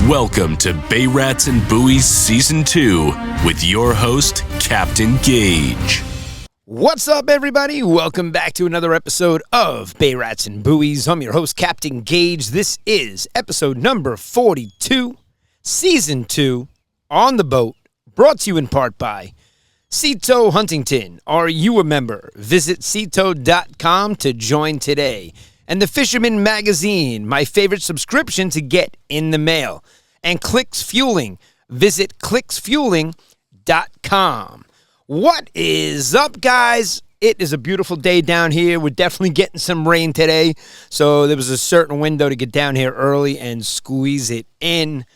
Welcome to Bay Rats and Buoys Season 2 with your host, Captain Gaige. What's up, everybody? Welcome back to another episode of Bay Rats and Buoys. I'm your host, Captain Gaige. This is episode number 42, Season 2, On the Boat, brought to you in part by Seatow Huntington. Are you a member? Visit seatow.com to join today. And the Fisherman Magazine, my favorite subscription to get in the mail. And Clicks Fueling. Visit clicksfueling.com. What is up, guys? It is a beautiful day down here. We're definitely getting some rain today. So there was a certain window to get down here early and squeeze it in.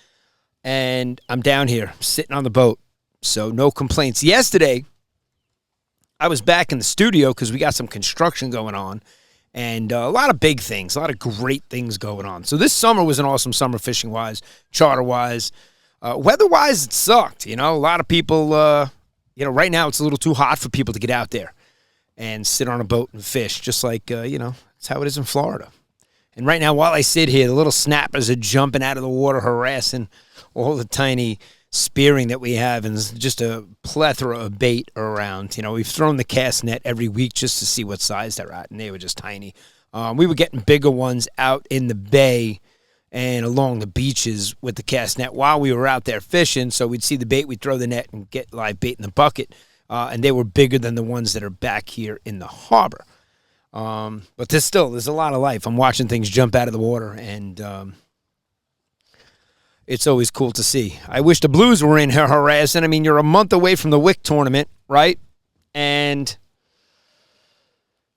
And I'm down here sitting on the boat. So no complaints. Yesterday, I was back in the studio because we got some construction going on. And a lot of big things, a lot of great things going on. So this summer was an awesome summer fishing-wise, charter-wise. Weather-wise, it sucked. You know, a lot of people, right now it's a little too hot for people to get out there and sit on a boat and fish, just like, that's how it is in Florida. And right now, while I sit here, the little snappers are jumping out of the water, harassing all the tiny spearing that we have, and there's just a plethora of bait around. You know, we've thrown the cast net every week just to see what size they're at, and they were just tiny. We were getting bigger ones out in the bay and along the beaches with the cast net while we were out there fishing. So we'd see the bait, we'd throw the net and get live bait in the bucket, and they were bigger than the ones that are back here in the harbor. But there's a lot of life. I'm watching things jump out of the water, and it's always cool to see. I wish the Blues were in here harassing. I mean, you're a month away from the WIC tournament, right? And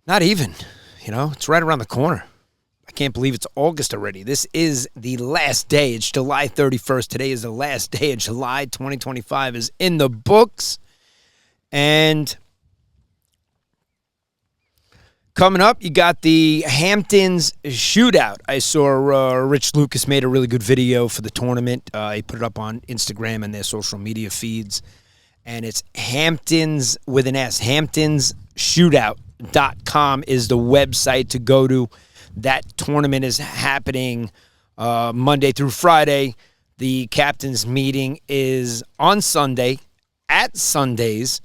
not even, it's right around the corner. I can't believe it's August already. This is the last day. It's July 31st. Today is the last day of July. 2025 is in the books. And coming up, you got the Hamptons Shootout. I saw Rich Lucas made a really good video for the tournament. He put it up on Instagram and their social media feeds. And it's Hamptons with an S. HamptonsShootout.com is the website to go to. That tournament is happening Monday through Friday. The captain's meeting is on Sunday at Sundays.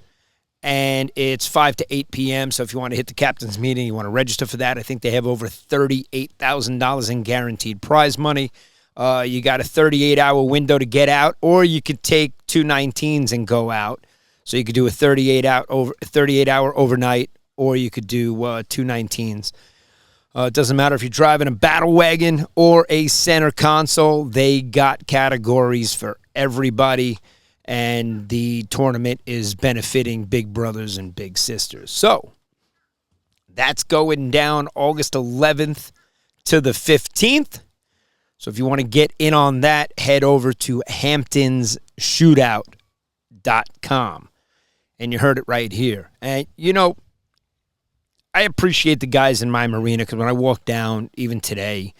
And it's 5 to 8 p.m., so if you want to hit the captain's meeting, you want to register for that. I think they have over $38,000 in guaranteed prize money. You got a 38-hour window to get out, or you could take two 19s and go out. So you could do a 38-hour overnight, or you could do two 19s. It doesn't matter if you're driving a battle wagon or a center console. They got categories for everybody. And the tournament is benefiting big brothers and big sisters. So that's going down August 11th to the 15th. So if you want to get in on that, head over to HamptonsShootout.com. And you heard it right here. And, I appreciate the guys in my marina because when I walk down, even today,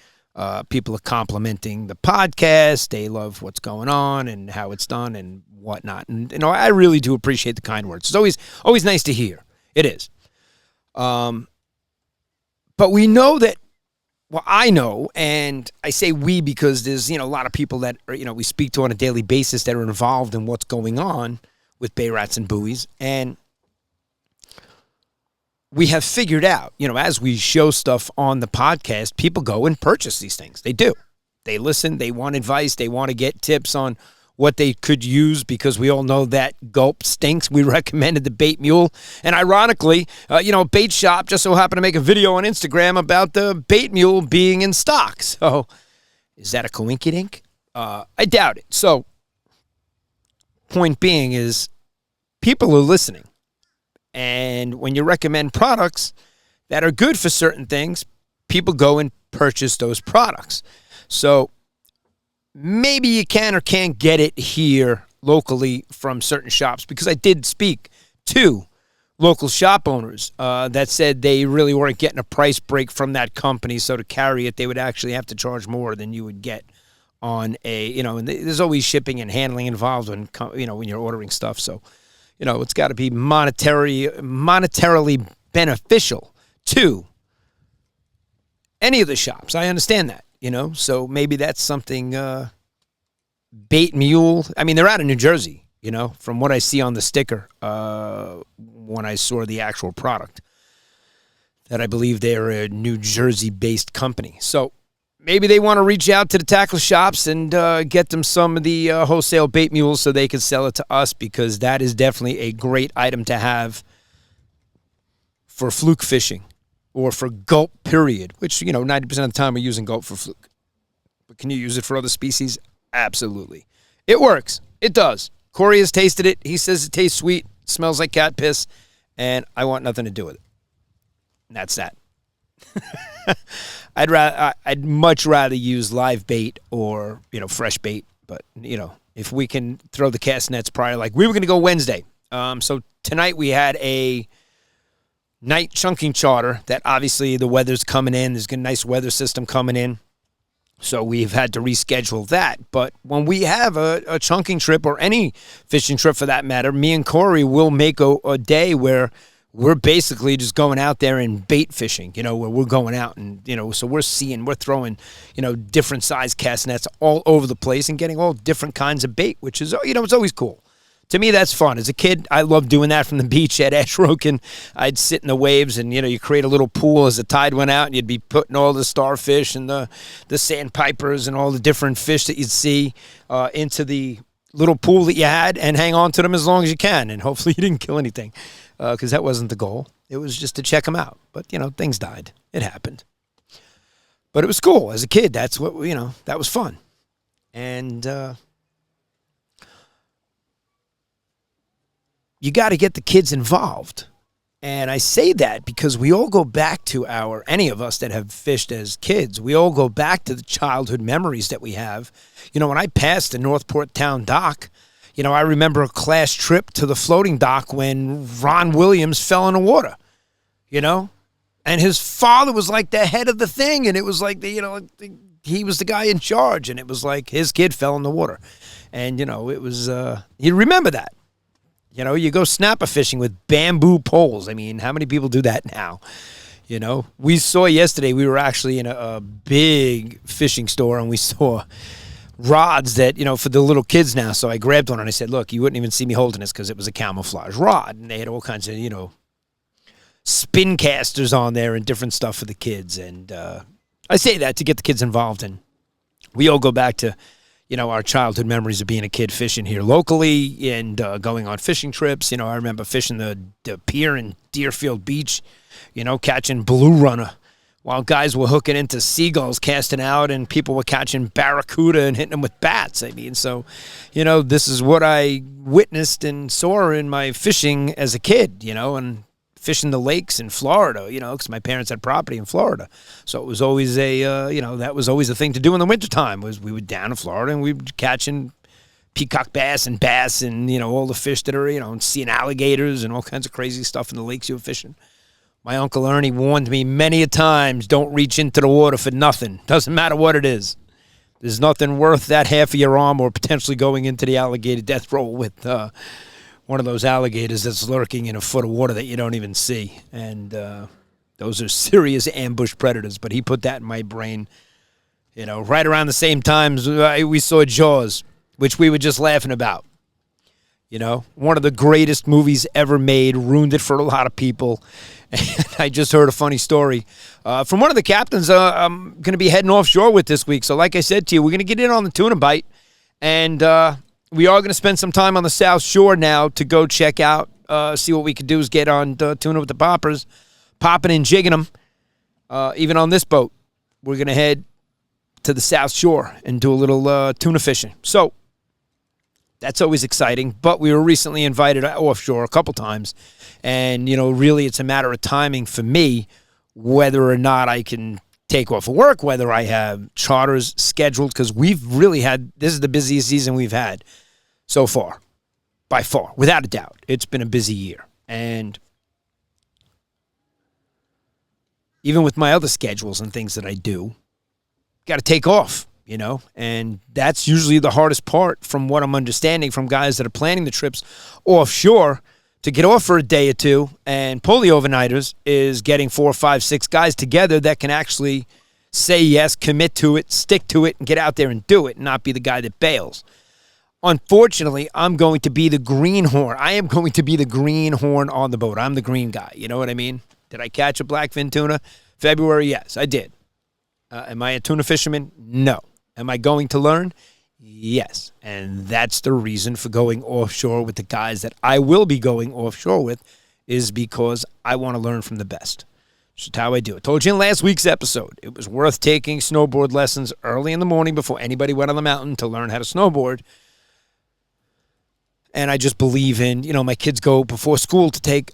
people are complimenting the podcast. They love what's going on and how it's done and whatnot. And, I really do appreciate the kind words. It's always nice to hear. It is. But we know that, I know, and I say we because there's, a lot of people that, we speak to on a daily basis that are involved in what's going on with Bay Rats and Buoys. And we have figured out, as we show stuff on the podcast, people go and purchase these things. They do. They listen. They want advice. They want to get tips on what they could use because we all know that gulp stinks. We recommended the bait mule. And ironically, Bait Shop just so happened to make a video on Instagram about the bait mule being in stock. So is that a coinkydink? I doubt it. So point being is people are listening. And when you recommend products that are good for certain things, people go and purchase those products. So maybe you can or can't get it here locally from certain shops because I did speak to local shop owners that said they really weren't getting a price break from that company. So to carry it, they would actually have to charge more than you would get on a, and there's always shipping and handling involved when, when you're ordering stuff. So, it's got to be monetarily beneficial to any of the shops. I understand that, so maybe that's something bait mule. I mean, they're out of New Jersey, from what I see on the sticker when I saw the actual product, that I believe they're a New Jersey-based company. So maybe they want to reach out to the tackle shops and get them some of the wholesale bait mules so they can sell it to us, because that is definitely a great item to have for fluke fishing or for gulp, period, which, 90% of the time we're using gulp for fluke. But can you use it for other species? Absolutely. It works. It does. Kory has tasted it. He says it tastes sweet, smells like cat piss, and I want nothing to do with it. And that's that. I'd much rather use live bait or, fresh bait. But, if we can throw the cast nets prior, like we were going to go Wednesday. So tonight we had a night chunking charter that obviously the weather's coming in. There's a nice weather system coming in. So we've had to reschedule that. But when we have a chunking trip, or any fishing trip for that matter, me and Kory will make a day where we're basically just going out there and bait fishing, where we're going out and, so we're throwing, different size cast nets all over the place and getting all different kinds of bait, which is, it's always cool. To me, that's fun. As a kid, I loved doing that from the beach at Ashroken. I'd sit in the waves and, you create a little pool as the tide went out, and you'd be putting all the starfish and the sandpipers and all the different fish that you'd see into the little pool that you had, and hang on to them as long as you can. And hopefully you didn't kill anything, because that wasn't the goal. It was just to check them out. But, things died. It happened. But it was cool. As a kid, that's what, that was fun. And you got to get the kids involved. And I say that because we all go back to any of us that have fished as kids, we all go back to the childhood memories that we have. When I passed the Northport Town dock, I remember a class trip to the floating dock when Ron Williams fell in the water, and his father was like the head of the thing. And it was like, he was the guy in charge, and it was like his kid fell in the water. And, it was, you remember that. You go snapper fishing with bamboo poles. I mean, how many people do that now? We saw yesterday, we were actually in a big fishing store, and we saw rods that, for the little kids now. So I grabbed one and I said, look, you wouldn't even see me holding this because it was a camouflage rod. And they had all kinds of, spin casters on there and different stuff for the kids. And I say that to get the kids involved. And we all go back to, our childhood memories of being a kid fishing here locally and going on fishing trips. I remember fishing the pier in Deerfield Beach, catching blue runner while guys were hooking into seagulls, casting out, and people were catching barracuda and hitting them with bats. I mean, so, this is what I witnessed and saw in my fishing as a kid, and fishing the lakes in Florida, because my parents had property in Florida. So it was always that was always a thing to do in the wintertime, was we were down in Florida and we were catching peacock bass and all the fish that are, and seeing alligators and all kinds of crazy stuff in the lakes you were fishing. My Uncle Ernie warned me many a times, don't reach into the water for nothing. Doesn't matter what it is. There's nothing worth that half of your arm or potentially going into the alligator death roll with one of those alligators that's lurking in a foot of water that you don't even see. And those are serious ambush predators. But he put that in my brain, right around the same time we saw Jaws, which we were just laughing about. One of the greatest movies ever made, ruined it for a lot of people. And I just heard a funny story from one of the captains I'm going to be heading offshore with this week. So like I said to you, we're going to get in on the tuna bite. And we are going to spend some time on the South Shore now to go check out, see what we could do is get on tuna with the poppers, popping and jigging them. Even on this boat, we're going to head to the South Shore and do a little tuna fishing. So that's always exciting. But we were recently invited offshore a couple times. And, really it's a matter of timing for me whether or not I can take off of work, whether I have charters scheduled, because we've really this is the busiest season we've had so far, by far, without a doubt. It's been a busy year. And even with my other schedules and things that I do, got to take off, and that's usually the hardest part from what I'm understanding from guys that are planning the trips offshore. To get off for a day or two and pull the overnighters is getting 4, 5, 6 guys together that can actually say yes, commit to it, stick to it, and get out there and do it, and not be the guy that bails. Unfortunately, I'm going to be the greenhorn. I am going to be the greenhorn on the boat. I'm the green guy. You know what I mean? Did I catch a blackfin tuna? February, yes, I did. Am I a tuna fisherman? No. Am I going to learn? Yes. And that's the reason for going offshore with the guys that I will be going offshore with, is because I want to learn from the best. That's how I do it. Told you in last week's episode, it was worth taking snowboard lessons early in the morning before anybody went on the mountain to learn how to snowboard. And I just believe in, my kids go before school to take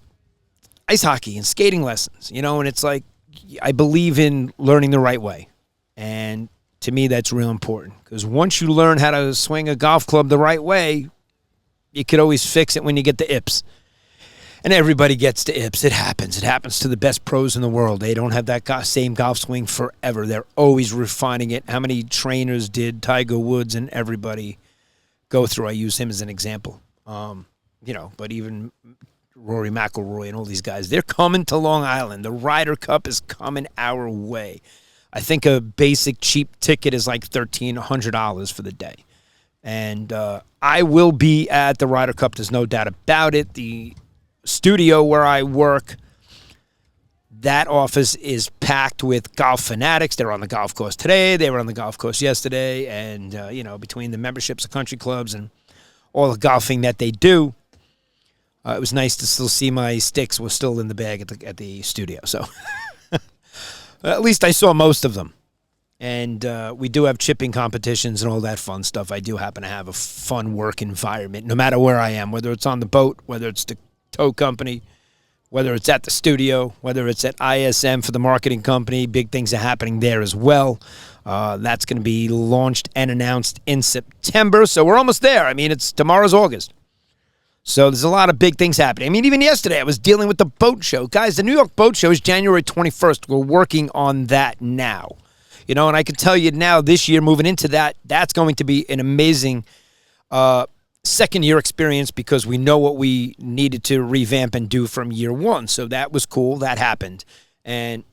ice hockey and skating lessons, and it's like, I believe in learning the right way. And to me, that's real important, because once you learn how to swing a golf club the right way, you could always fix it when you get the ips. And everybody gets the ips. It happens. It happens to the best pros in the world. They don't have that same golf swing forever. They're always refining it. How many trainers did Tiger Woods and everybody go through? I use him as an example. But even Rory McIlroy and all these guys, they're coming to Long Island. The Ryder Cup is coming our way. I think a basic cheap ticket is like $1,300 for the day. And I will be at the Ryder Cup. There's no doubt about it. The studio where I work, that office is packed with golf fanatics. They're on the golf course today. They were on the golf course yesterday. And, between the memberships of country clubs and all the golfing that they do, it was nice to still see my sticks were still in the bag at the studio. So at least I saw most of them. And we do have chipping competitions and all that fun stuff. I do happen to have a fun work environment, no matter where I am, whether it's on the boat, whether it's the tow company, whether it's at the studio, whether it's at ISM for the marketing company. Big things are happening there as well. That's going to be launched and announced in September. So we're almost there. I mean, tomorrow's August. So there's a lot of big things happening. I mean, even yesterday I was dealing with the boat show. Guys, the New York Boat Show is January 21st. We're working on that now. And I can tell you now, this year, moving into that, that's going to be an amazing second-year experience, because we know what we needed to revamp and do from year one. So that was cool. That happened. And,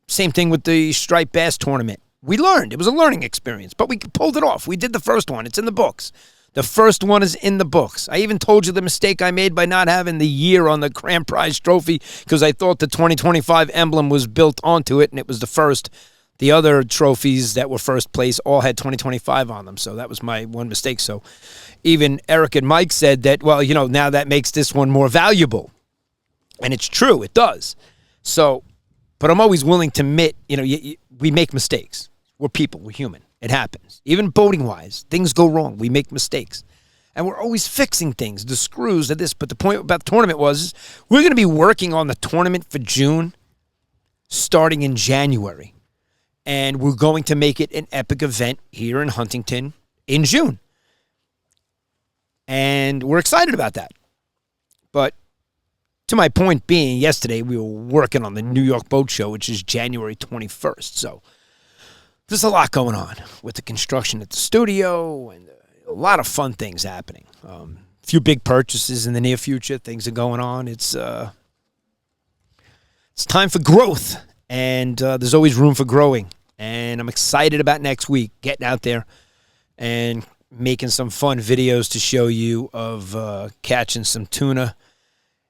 same thing with the striped bass tournament. We learned. It was a learning experience, but we pulled it off. We did the first one. It's in the books. The first one is in the books. I even told you the mistake I made by not having the year on the Grand Prize trophy, because I thought the 2025 emblem was built onto it, and it was the first. The other trophies that were first place all had 2025 on them, so that was my one mistake. So even Eric and Mike said that, now that makes this one more valuable. And it's true, it does. So, but I'm always willing to admit, we make mistakes. We're people, we're human. It happens. Even boating-wise, things go wrong. We make mistakes. And we're always fixing things, the screws of this. But the point about the tournament was, we're going to be working on the tournament for June, starting in January. And we're going to make it an epic event here in Huntington in June. And we're excited about that. But to my point being, yesterday we were working on the New York Boat Show, which is January 21st. So there's a lot going on with the construction at the studio and a lot of fun things happening. A few big purchases in the near future. Things are going on. It's time for growth. And there's always room for growing. And I'm excited about next week, getting out there and making some fun videos to show you of catching some tuna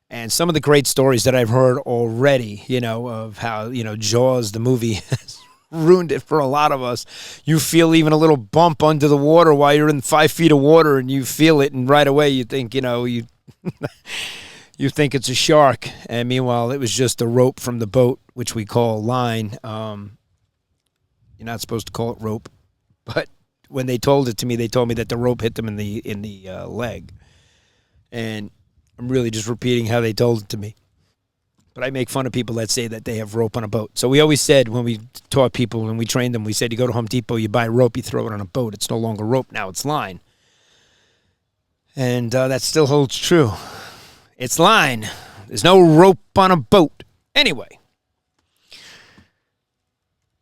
and some of the great stories that I've heard already, of how, Jaws, the movie, has ruined it for a lot of us. You feel even a little bump under the water while you're in 5 feet of water, and you feel it, and right away you think, you you think it's a shark, and meanwhile it was just a rope from the boat, which we call line. You're not supposed to call it rope, but when they told it to me, they told me that the rope hit them in the leg, and I'm really just repeating how they told it to me. But I make fun of people that say that they have rope on a boat. So we always said, when we taught people, when we trained them, we said, you go to Home Depot, you buy rope, you throw it on a boat. It's no longer rope, now it's line. And that still holds true. It's line. There's no rope on a boat. Anyway,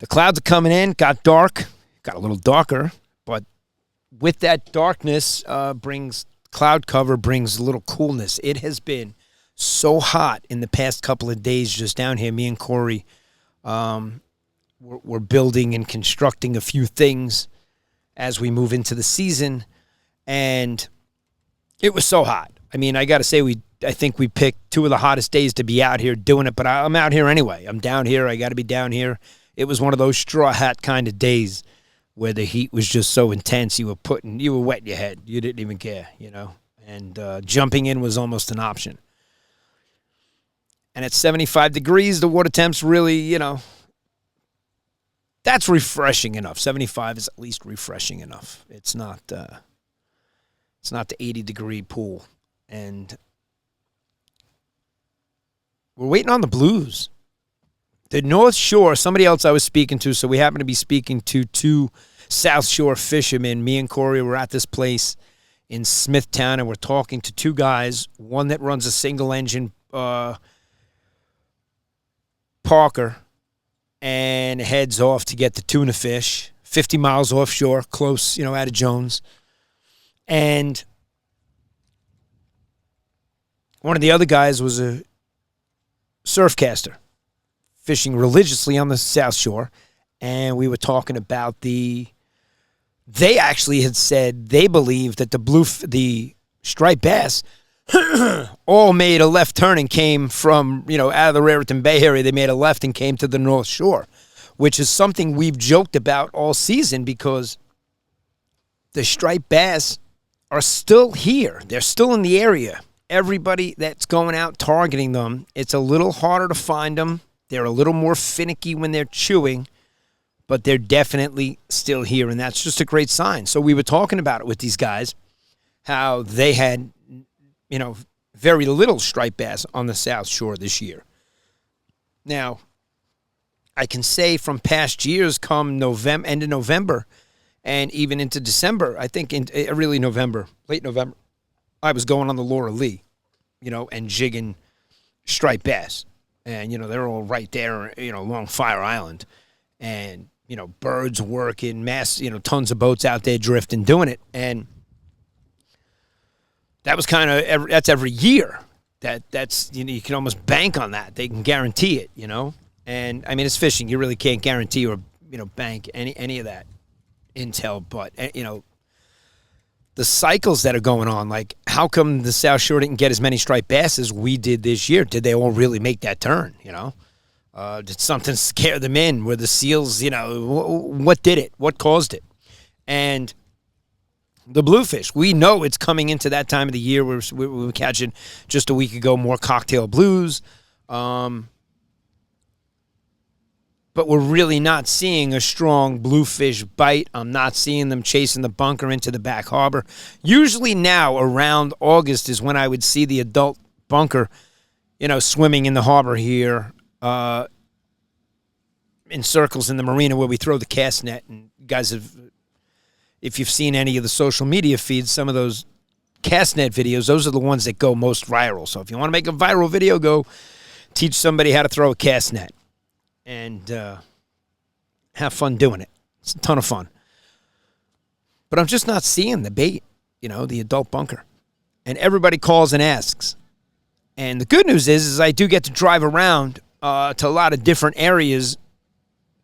the clouds are coming in, got dark, got a little darker, but with that darkness brings cloud cover, brings a little coolness. It has been so hot in the past couple of days just down here. Me and Kory we're building and constructing a few things as we move into the season, and it was so hot. I mean, I got to say, I think we picked two of the hottest days to be out here doing it, but I'm out here anyway. I'm down here. I got to be down here. It was one of those straw hat kind of days where the heat was just so intense. You were wetting your head. You didn't even care, and jumping in was almost an option. And at 75 degrees, the water temp's really, that's refreshing enough. 75 is at least refreshing enough. It's not the 80-degree pool. And we're waiting on the blues. The North Shore, somebody else I was speaking to, so we happen to be speaking to two South Shore fishermen. Me and Kory were at this place in Smithtown, and we're talking to two guys, one that runs a single-engine Parker and heads off to get the tuna fish, 50 miles offshore, close, out of Jones. And one of the other guys was a surf caster, fishing religiously on the South Shore. And we were talking about they actually had said they believed that the striped bass all made a left turn and came from, out of the Raritan Bay area. They made a left and came to the North Shore, which is something we've joked about all season because the striped bass are still here. They're still in the area. Everybody that's going out targeting them, it's a little harder to find them. They're a little more finicky when they're chewing, but they're definitely still here, and that's just a great sign. So we were talking about it with these guys, how they had very little striped bass on the South Shore this year. Now, I can say from past years, come November, end of November, and even into December, I think late November, I was going on the Laura Lee, and jigging striped bass. And, they're all right there, along Fire Island. And, birds working, tons of boats out there drifting, doing it. And that was that's every year. That's you can almost bank on that. They can guarantee it, And I mean, it's fishing. You really can't guarantee or bank any of that intel. But the cycles that are going on, like how come the South Shore didn't get as many striped bass as we did this year? Did they all really make that turn? Did something scare them in? Were the seals? What did it? What caused it? And the bluefish, we know it's coming into that time of the year where we were catching just a week ago more cocktail blues. But we're really not seeing a strong bluefish bite. I'm not seeing them chasing the bunker into the back harbor. Usually now around August is when I would see the adult bunker, swimming in the harbor here in circles in the marina where we throw the cast net. And guys have... If you've seen any of the social media feeds, some of those cast net videos, those are the ones that go most viral. So if you want to make a viral video, go teach somebody how to throw a cast net and have fun doing it. It's a ton of fun. But I'm just not seeing the bait, the adult bunker. And everybody calls and asks. And the good news is I do get to drive around to a lot of different areas,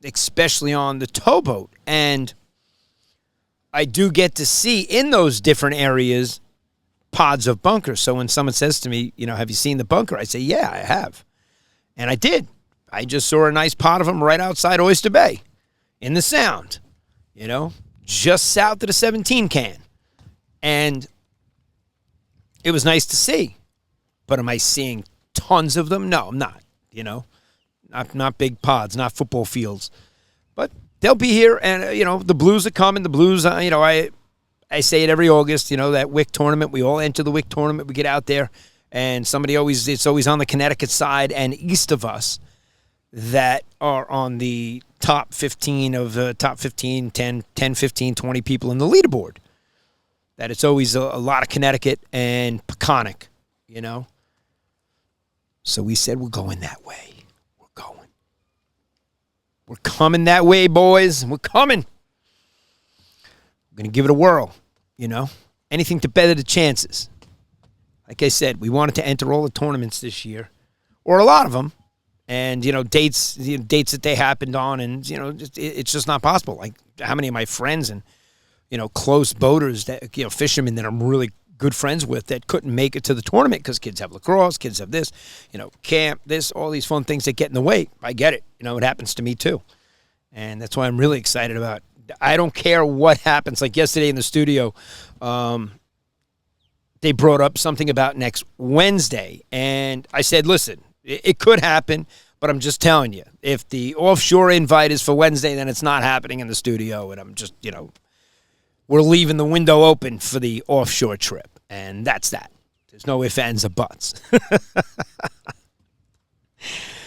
especially on the towboat. And I do get to see in those different areas pods of bunker. So when someone says to me, have you seen the bunker? I say, yeah, I have. And I did. I just saw a nice pod of them right outside Oyster Bay in the Sound, just south of the 17 can. And it was nice to see. But am I seeing tons of them? No, I'm not, not big pods, not football fields. But they'll be here, and, the blues are coming. The blues, I say it every August, that WIC tournament. We all enter the WIC tournament. We get out there, and it's always on the Connecticut side and east of us that are on the top 15 of the top 15, 10, 15, 20 people in the leaderboard. That it's always a lot of Connecticut and Peconic, So we said we're going that way. We're coming that way, boys. We're coming. We're going to give it a whirl, Anything to better the chances. Like I said, we wanted to enter all the tournaments this year, or a lot of them, and dates that they happened on, and it's just not possible. Like how many of my friends and close boaters that fishermen that I'm really good friends with that couldn't make it to the tournament because kids have lacrosse, kids have this, camp, this, all these fun things that get in the way. I get it. It happens to me too. And that's why I'm really excited about it. I don't care what happens. Like yesterday in the studio, they brought up something about next Wednesday. And I said, listen, it could happen, but I'm just telling you, if the offshore invite is for Wednesday, then it's not happening in the studio. And I'm just, we're leaving the window open for the offshore trip, and that's that. There's no ifs, ands, or buts.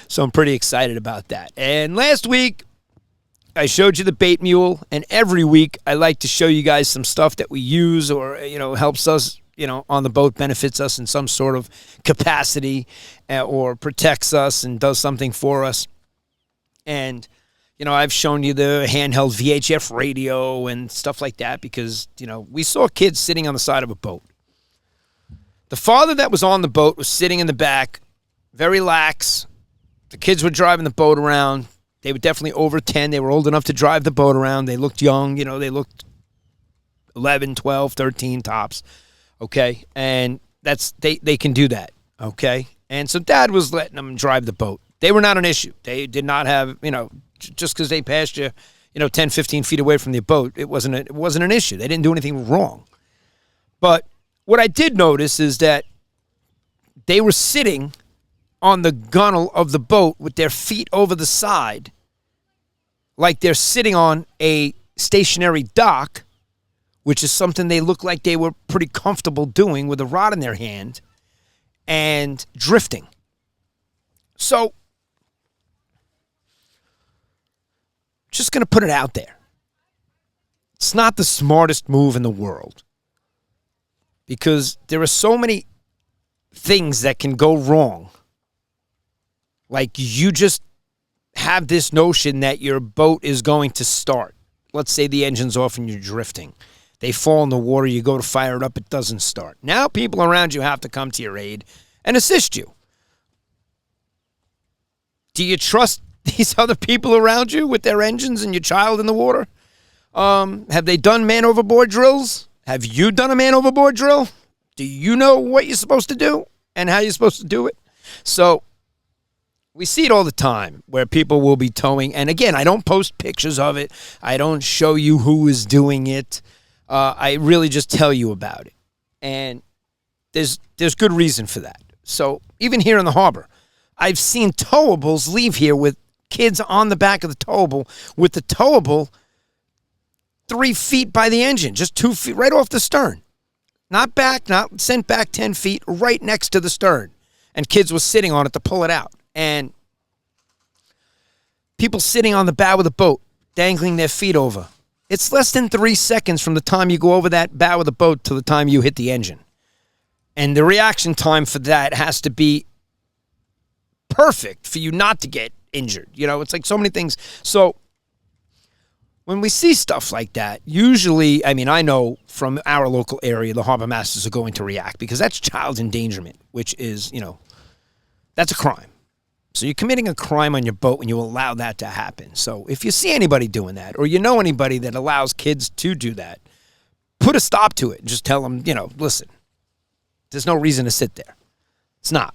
So I'm pretty excited about that. And last week, I showed you the bait mule, and every week I like to show you guys some stuff that we use or, helps us, on the boat, benefits us in some sort of capacity or protects us and does something for us. And I've shown you the handheld VHF radio and stuff like that because, we saw kids sitting on the side of a boat. The father that was on the boat was sitting in the back, very lax. The kids were driving the boat around. They were definitely over 10. They were old enough to drive the boat around. They looked young. They looked 11, 12, 13 tops. Okay? And they can do that. Okay? And so Dad was letting them drive the boat. They were not an issue. They did not have, just because they passed you, 10, 15 feet away from the boat, it wasn't an issue. They didn't do anything wrong. But what I did notice is that they were sitting on the gunnel of the boat with their feet over the side, like they're sitting on a stationary dock, which is something they look like they were pretty comfortable doing with a rod in their hand, and drifting. So, just going to put it out there. It's not the smartest move in the world because there are so many things that can go wrong. Like you just have this notion that your boat is going to start. Let's say the engine's off and you're drifting. They fall in the water, you go to fire it up, it doesn't start. Now people around you have to come to your aid and assist you. Do you trust these other people around you with their engines and your child in the water? Have they done man overboard drills? Have you done a man overboard drill? Do you know what you're supposed to do and how you're supposed to do it? So we see it all the time where people will be towing. And again, I don't post pictures of it. I don't show you who is doing it. I really just tell you about it. And there's good reason for that. So even here in the harbor, I've seen towables leave here with kids on the back of the towable with the towable 3 feet by the engine, just 2 feet right off the stern. Not back, not sent back 10 feet, right next to the stern. And kids were sitting on it to pull it out. And people sitting on the bow of the boat, dangling their feet over. It's less than 3 seconds from the time you go over that bow of the boat to the time you hit the engine. And the reaction time for that has to be perfect for you not to get injured. It's like so many things. So when we see stuff like that, usually, I know from our local area, the harbor masters are going to react because that's child endangerment, which is, that's a crime. So you're committing a crime on your boat when you allow that to happen. So if you see anybody doing that or you know anybody that allows kids to do that, put a stop to it and just tell them, listen, there's no reason to sit there. It's not.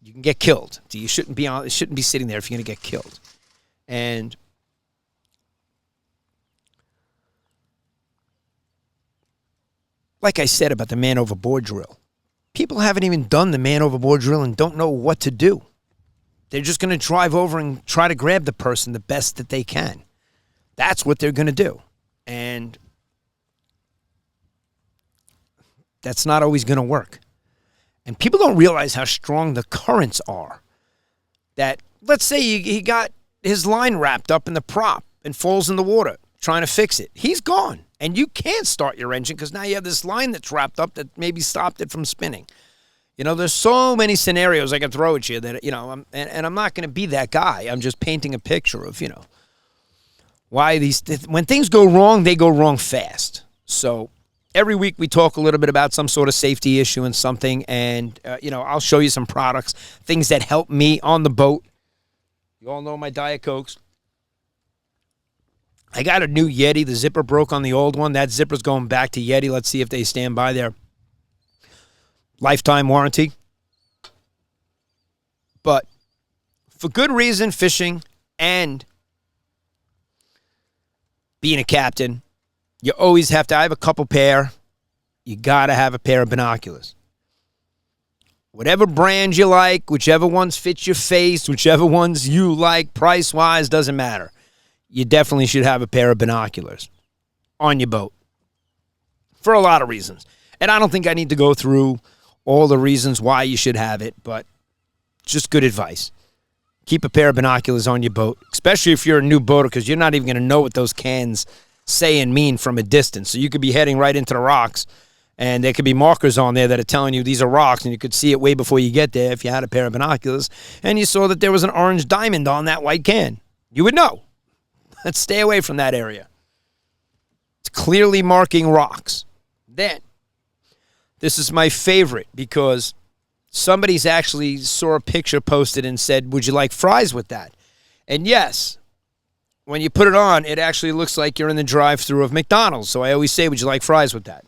You can get killed. You shouldn't be sitting there if you're going to get killed. And like I said about the man overboard drill, people haven't even done the man overboard drill and don't know what to do. They're just going to drive over and try to grab the person the best that they can. That's what they're going to do. And that's not always going to work. And people don't realize how strong the currents are. That, let's say he got his line wrapped up in the prop and falls in the water trying to fix it. He's gone. And you can't start your engine because now you have this line that's wrapped up that maybe stopped it from spinning. There's so many scenarios I can throw at you that, I'm not going to be that guy. I'm just painting a picture of, why when things go wrong, they go wrong fast. So every week we talk a little bit about some sort of safety issue and something, and, I'll show you some products, things that help me on the boat You all know my Diet Cokes. I got a new Yeti. The zipper broke on the old one. That zipper's going back to Yeti. Let's see if they stand by their lifetime warranty. But for good reason, fishing and being a captain, you always have to. I have a couple pair. You got to have a pair of binoculars. Whatever brand you like, whichever ones fit your face, whichever ones you like, price-wise, doesn't matter. You definitely should have a pair of binoculars on your boat for a lot of reasons. And I don't think I need to go through all the reasons why you should have it, but just good advice. Keep a pair of binoculars on your boat, especially if you're a new boater, because you're not even going to know what those cans say and mean from a distance. So you could be heading right into the rocks, and there could be markers on there that are telling you these are rocks, and you could see it way before you get there if you had a pair of binoculars, and you saw that there was an orange diamond on that white can. You would know. Let's stay away from that area. It's clearly marking rocks. Then, this is my favorite because somebody's actually saw a picture posted and said, would you like fries with that? And yes, when you put it on, it actually looks like you're in the drive-thru of McDonald's. So I always say, would you like fries with that?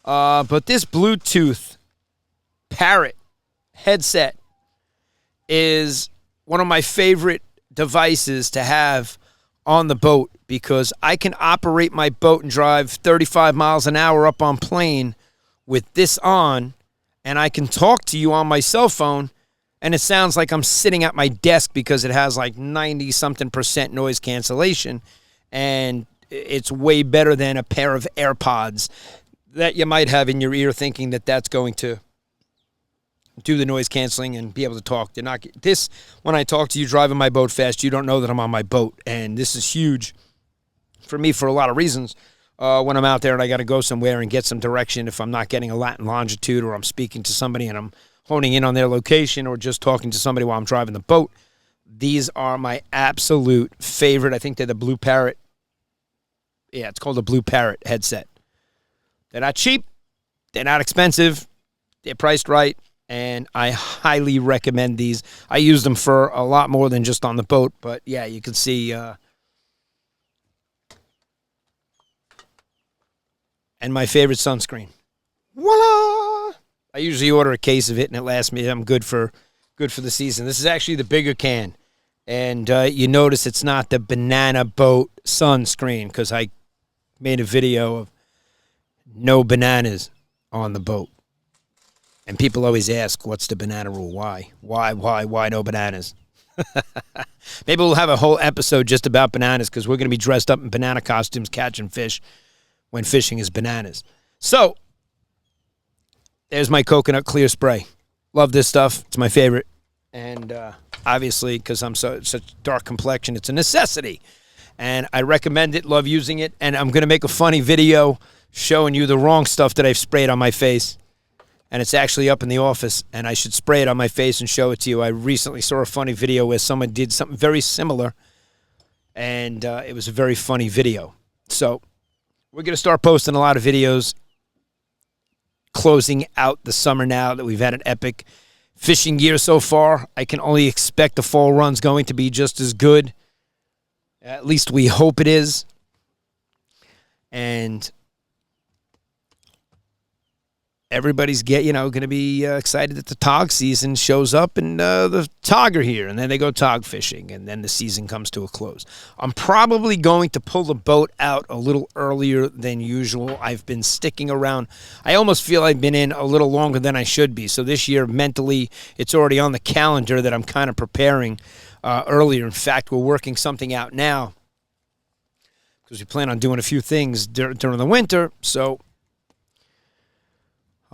But this Bluetooth Parrot headset is one of my favorite devices to have on the boat because I can operate my boat and drive 35 miles an hour up on plane with this on, and I can talk to you on my cell phone, and it sounds like I'm sitting at my desk because it has like 90-something% noise cancellation, and it's way better than a pair of AirPods that you might have in your ear thinking that that's going to do the noise canceling and be able to talk. They're not this. When I talk to you driving my boat fast, you don't know that I'm on my boat, and this is huge for me for a lot of reasons. When I'm out there and I got to go somewhere and get some direction, if I'm not getting a Latin longitude or I'm speaking to somebody and I'm honing in on their location or just talking to somebody while I'm driving the boat, these are my absolute favorite. I think they're the Blue Parrot. Yeah, it's called the Blue Parrot headset. They're not cheap. They're not expensive. They're priced right. And I highly recommend these. I use them for a lot more than just on the boat. But, yeah, you can see. And my favorite sunscreen. Voila! I usually order a case of it, and it lasts me. I'm good for the season. This is actually the bigger can. And you notice it's not the banana boat sunscreen because I made a video of no bananas on the boat. And people always ask, what's the banana rule? Why? Why no bananas? Maybe we'll have a whole episode just about bananas because we're going to be dressed up in banana costumes catching fish when fishing is bananas. So, there's my coconut clear spray. Love this stuff. It's my favorite. And obviously, because I'm such dark complexion, it's a necessity. And I recommend it, love using it. And I'm going to make a funny video showing you the wrong stuff that I've sprayed on my face. And it's actually up in the office, and I should spray it on my face and show it to you. I recently saw a funny video where someone did something very similar, and it was a very funny video. So we're going to start posting a lot of videos closing out the summer now that we've had an epic fishing year so far. I can only expect the fall run's going to be just as good. At least we hope it is. And everybody's going to be excited that the tog season shows up and the tog are here, and then they go tog fishing, and then the season comes to a close. I'm probably going to pull the boat out a little earlier than usual. I've been sticking around. I almost feel I've been in a little longer than I should be. So this year, mentally, it's already on the calendar that I'm kind of preparing earlier. In fact, we're working something out now because we plan on doing a few things during the winter, so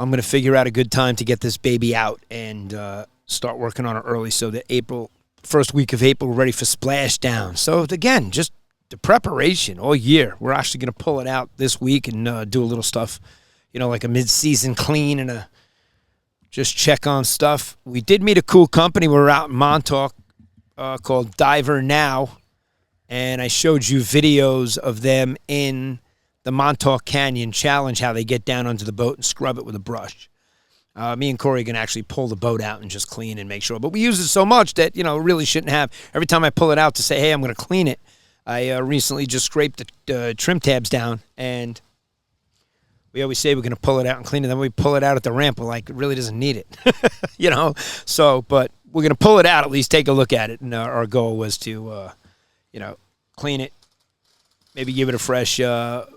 I'm going to figure out a good time to get this baby out and start working on it early so that first week of April, we're ready for splashdown. So, again, just the preparation all year. We're actually going to pull it out this week and do a little stuff, like a mid-season clean and just check on stuff. We did meet a cool company. We were out in Montauk called Diver Now, and I showed you videos of them in the Montauk Canyon Challenge, how they get down under the boat and scrub it with a brush. Me and Kory can actually pull the boat out and just clean and make sure. But we use it so much that, really shouldn't have. Every time I pull it out to say, hey, I'm going to clean it, I recently just scraped the trim tabs down, and we always say we're going to pull it out and clean it. Then we pull it out at the ramp. We're like, it really doesn't need it, So, but we're going to pull it out, at least take a look at it. And our goal was to, clean it, maybe give it a fresh coat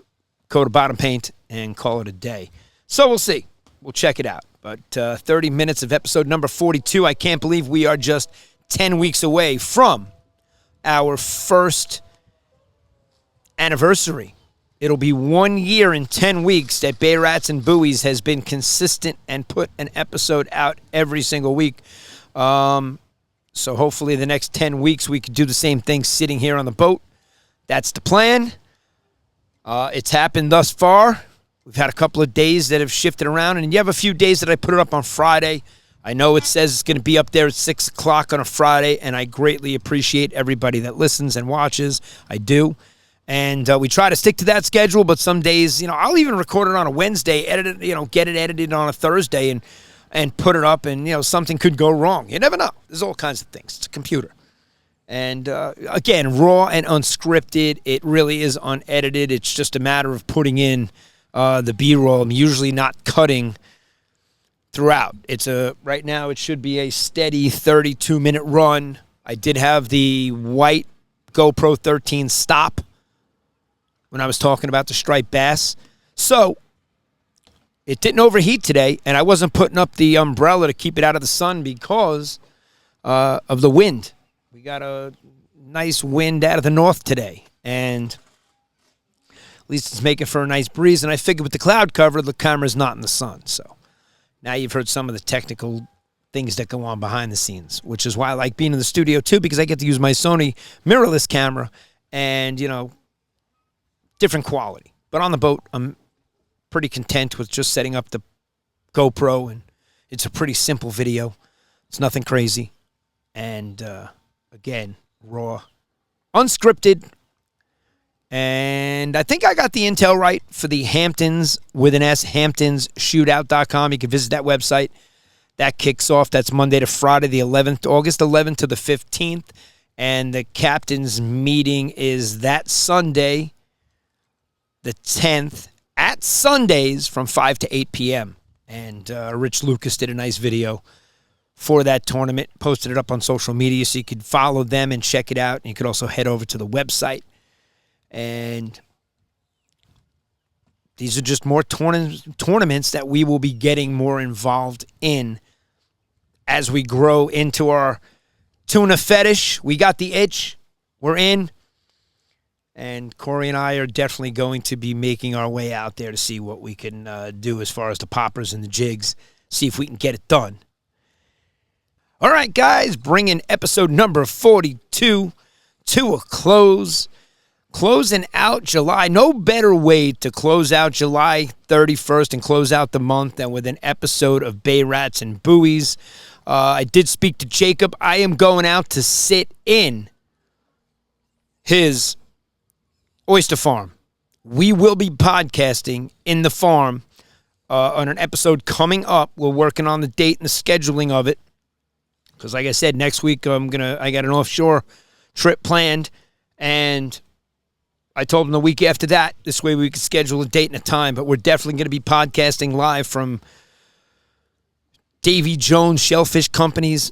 of bottom paint, and call it a day. So we'll see. We'll check it out. But 30 minutes of episode number 42. I can't believe we are just 10 weeks away from our first anniversary. It'll be 1 year and 10 weeks that Bay Rats and Buoys has been consistent and put an episode out every single week. So hopefully the next 10 weeks we could do the same thing sitting here on the boat. That's the plan. It's happened thus far. We've had a couple of days that have shifted around, and you have a few days that I put it up on Friday. I know it says it's going to be up there at 6 o'clock on a Friday, and I greatly appreciate everybody that listens and watches. I do. And we try to stick to that schedule, but some days, I'll even record it on a Wednesday, edit it, get it edited on a Thursday and put it up, and, something could go wrong. You never know. There's all kinds of things. It's a computer. And, again, raw and unscripted. It really is unedited. It's just a matter of putting in the B-roll. I'm usually not cutting throughout. Right now it should be a steady 32-minute run. I did have the white GoPro 13 stop when I was talking about the striped bass. So it didn't overheat today, and I wasn't putting up the umbrella to keep it out of the sun because of the wind. We got a nice wind out of the north today, and at least it's making for a nice breeze. And I figured with the cloud cover, the camera's not in the sun. So now you've heard some of the technical things that go on behind the scenes, which is why I like being in the studio too, because I get to use my Sony mirrorless camera and, different quality. But on the boat, I'm pretty content with just setting up the GoPro, and it's a pretty simple video. It's nothing crazy. And, again, raw, unscripted. And I think I got the intel right for the Hamptons, with an S, hamptonsshootout.com. You can visit that website. That kicks off. That's Monday to Friday, the 11th, August 11th to the 15th. And the captain's meeting is that Sunday, the 10th, at Sundays from 5 to 8 p.m. And Rich Lucas did a nice video for that tournament, posted it up on social media so you could follow them and check it out. And you could also head over to the website. And these are just more tournaments that we will be getting more involved in as we grow into our tuna fetish. We got the itch. We're in. And Kory and I are definitely going to be making our way out there to see what we can do as far as the poppers and the jigs, see if we can get it done. All right, guys, bringing episode number 42 to a close. Closing out July. No better way to close out July 31st and close out the month than with an episode of Bay Rats and Buoys. I did speak to Jacob. I am going out to sit in his oyster farm. We will be podcasting in the farm on an episode coming up. We're working on the date and the scheduling of it. Because like I said, next week I got an offshore trip planned, and I told him the week after that, this way we could schedule a date and a time, but we're definitely going to be podcasting live from Davy Jones Shellfish Company's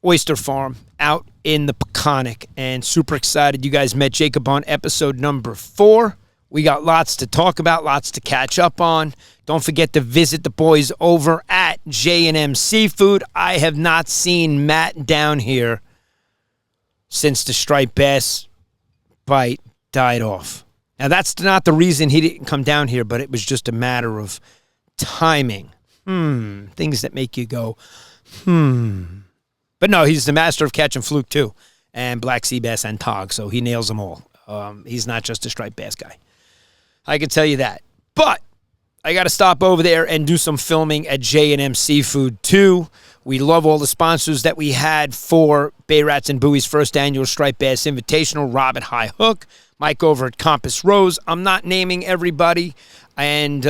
oyster farm out in the Peconic, and super excited. You guys met Jacob on episode number 4. We got lots to talk about, lots to catch up on. Don't forget to visit the boys over at J&M Seafood. I have not seen Matt down here since the striped bass bite died off. Now, that's not the reason he didn't come down here, but it was just a matter of timing. Things that make you go, But no, he's the master of catching fluke, too, and black sea bass and tog, so he nails them all. He's not just a striped bass guy. I can tell you that. But I got to stop over there and do some filming at J&M Seafood, too. We love all the sponsors that we had for Bay Rats and Buoys' first annual Striped Bass Invitational. Rob at High Hook, Mike over at Compass Rose. I'm not naming everybody. And,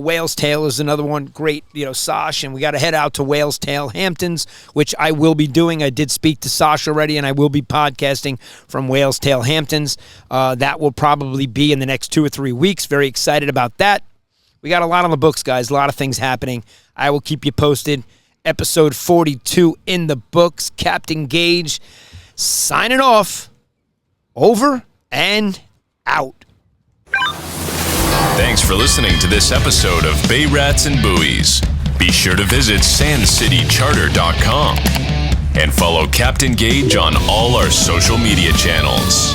Whale's Tail is another one. Great, Sosh. And we got to head out to Whale's Tail, Hamptons, which I will be doing. I did speak to Sosh already, and I will be podcasting from Whale's Tail, Hamptons. That will probably be in the next 2 or 3 weeks. Very excited about that. We got a lot on the books, guys. A lot of things happening. I will keep you posted. Episode 42 in the books. Captain Gaige signing off. Over and out. Thanks for listening to this episode of Bay Rats and Buoys. Be sure to visit sandcitycharter.com and follow Captain Gaige on all our social media channels.